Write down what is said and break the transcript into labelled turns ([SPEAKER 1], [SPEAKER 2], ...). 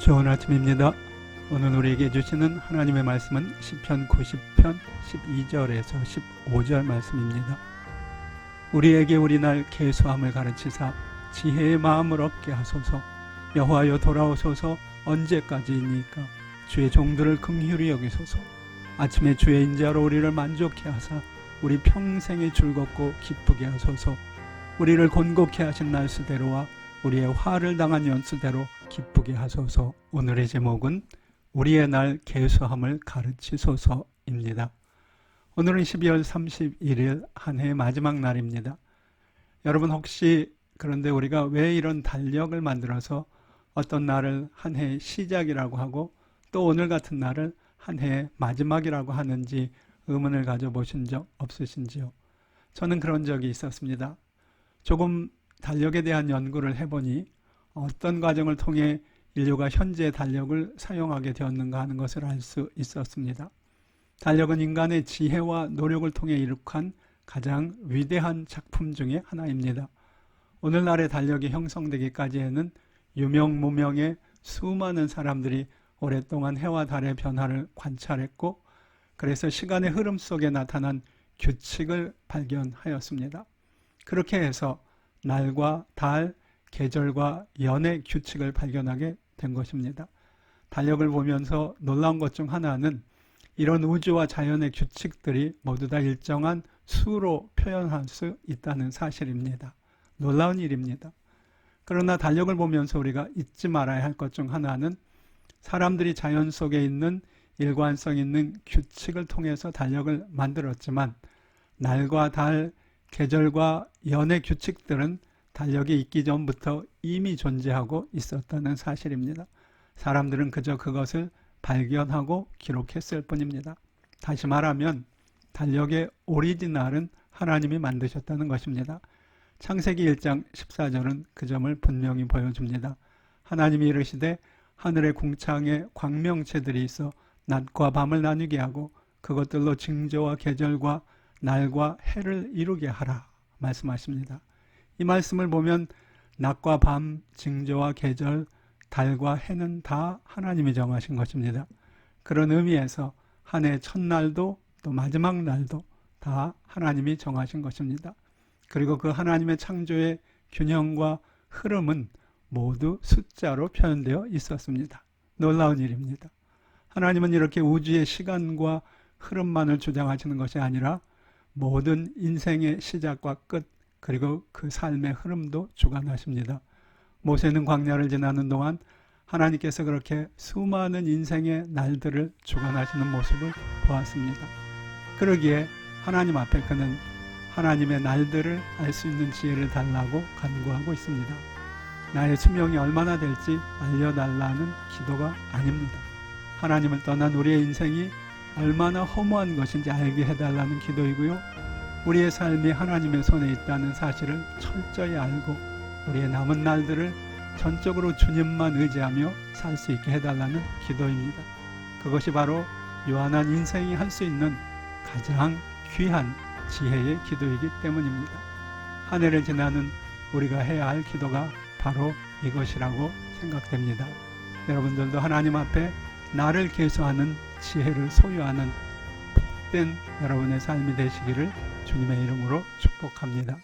[SPEAKER 1] 좋은 아침입니다. 오늘 우리에게 주시는 하나님의 말씀은 시편 90편 12절에서 15절 말씀입니다. 우리에게 우리날 계수함을 가르치사 지혜의 마음을 얻게 하소서. 여호와여 돌아오소서. 언제까지이니까 주의 종들을 긍휼히 여기소서. 아침에 주의 인자로 우리를 만족케 하사 우리 평생에 즐겁고 기쁘게 하소서. 우리를 곤곡케 하신 날수대로와 우리의 화를 당한 연수대로 기쁘게 하소서. 오늘의 제목은 우리의 날 계수함을 가르치소서입니다. 오늘은 12월 31일 한 해의 마지막 날입니다. 여러분 혹시 그런데 우리가 왜 이런 달력을 만들어서 어떤 날을 한 해의 시작이라고 하고 또 오늘 같은 날을 한 해의 마지막이라고 하는지 의문을 가져보신 적 없으신지요? 저는 그런 적이 있었습니다. 조금 달력에 대한 연구를 해보니 어떤 과정을 통해 인류가 현재 달력을 사용하게 되었는가 하는 것을 알 수 있었습니다. 달력은 인간의 지혜와 노력을 통해 이룩한 가장 위대한 작품 중에 하나입니다. 오늘날의 달력이 형성되기까지에는 유명 무명의 수많은 사람들이 오랫동안 해와 달의 변화를 관찰했고 그래서 시간의 흐름 속에 나타난 규칙을 발견하였습니다. 그렇게 해서 날과 달, 계절과 연의 규칙을 발견하게 된 것입니다. 달력을 보면서 놀라운 것 중 하나는 이런 우주와 자연의 규칙들이 모두 다 일정한 수로 표현할 수 있다는 사실입니다. 놀라운 일입니다. 그러나 달력을 보면서 우리가 잊지 말아야 할 것 중 하나는 사람들이 자연 속에 있는 일관성 있는 규칙을 통해서 달력을 만들었지만 날과 달, 계절과 연의 규칙들은 달력이 있기 전부터 이미 존재하고 있었다는 사실입니다. 사람들은 그저 그것을 발견하고 기록했을 뿐입니다. 다시 말하면 달력의 오리지널은 하나님이 만드셨다는 것입니다. 창세기 1장 14절은 그 점을 분명히 보여줍니다. 하나님이 이르시되 하늘의 궁창에 광명체들이 있어 낮과 밤을 나누게 하고 그것들로 징조와 계절과 날과 해를 이루게 하라 말씀하십니다. 이 말씀을 보면 낮과 밤, 징조와 계절, 달과 해는 다 하나님이 정하신 것입니다. 그런 의미에서 한 해 첫날도 또 마지막 날도 다 하나님이 정하신 것입니다. 그리고 그 하나님의 창조의 균형과 흐름은 모두 숫자로 표현되어 있었습니다. 놀라운 일입니다. 하나님은 이렇게 우주의 시간과 흐름만을 주장하시는 것이 아니라 모든 인생의 시작과 끝 그리고 그 삶의 흐름도 주관하십니다. 모세는 광야를 지나는 동안 하나님께서 그렇게 수많은 인생의 날들을 주관하시는 모습을 보았습니다. 그러기에 하나님 앞에 그는 하나님의 날들을 알 수 있는 지혜를 달라고 간구하고 있습니다. 나의 수명이 얼마나 될지 알려달라는 기도가 아닙니다. 하나님을 떠난 우리의 인생이 얼마나 허무한 것인지 알게 해달라는 기도이고요. 우리의 삶이 하나님의 손에 있다는 사실을 철저히 알고 우리의 남은 날들을 전적으로 주님만 의지하며 살 수 있게 해달라는 기도입니다. 그것이 바로 유한한 인생이 할 수 있는 가장 귀한 지혜의 기도이기 때문입니다. 한 해를 지나는 우리가 해야 할 기도가 바로 이것이라고 생각됩니다. 여러분들도 하나님 앞에 나를 계수하는 지혜를 소유하는 복된 여러분의 삶이 되시기를 주님의 이름으로 축복합니다.